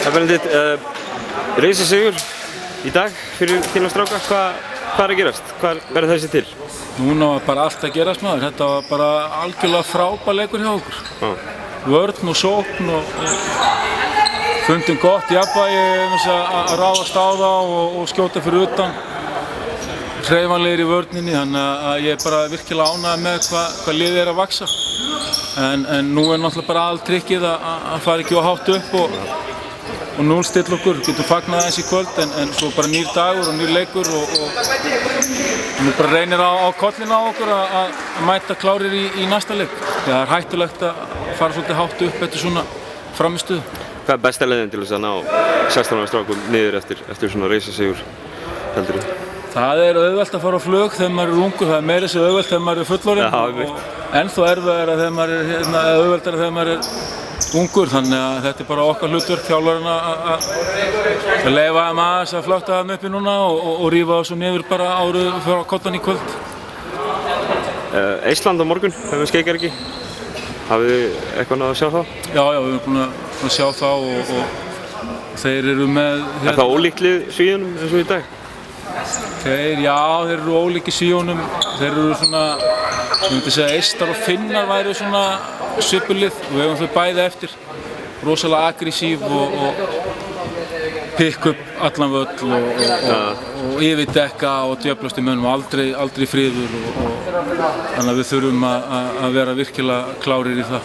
Benedikt, risasigur í dag fyrir þína stráka. Hvað er að gerast? Hvað verður þessi til? Núna var bara allt að gerast maður. Þetta var bara algjörlega frábær leikur hjá okkur. Vörn og sókn og fundum gott jafnvægi að ráðast á það og skjóta fyrir utan. Hreyfanlegir í vörninni, þannig að ég er bara virkilega ánægður með hvað liðið er að vaxa. En nú er náttúrulega bara aðaltrikkið að fara ekki of hátt upp og núllstilla okkur. Getum fagnað aðeins í kvöld en svo bara nýr dagur og nýr leikur og nú bara reynir á kollinn á okkur að mæta klárir í næsta leik. Það er hættulegt að fara svolítið hátt upp eftir svona frammistöðu. Hvað er besta leiðin til þess að ná 16 ára strákum niður eftir svona risasigur, heldurðu? Það er auðvelt að fara á flug þegar maður er ungur, það er meira sér auðvelt þegar maður er fullorðinn og ennþá erfiðara þegar maður er auðveldara þegar maður er ungur, þannig að þetta er bara okkar hlutverk þjálfarinn að leyfa þeim aðeins að flökta þeim uppi núna og rífa þessu niður bara áður fyrir að kottan í kvöld. Ísland á morgun, hefur skeikar ekki. Hafið þið eitthvað að sjá það? Já, við erum búin að sjá það og þeir eru með... Er það ólíkt lið Svíunum eins og í dag? Þeir eru ólíkir Svíunum. Þeir eru svona, ég myndi segja, Eistar og Finnar væru svona svipulið og við höfum þau bæði eftir. Rosalega aggressív og pikk upp allan völl og yfirdekka og djöflast í mönnum og aldrei friður og þannig að við þurfum að vera virkilega klárir í það.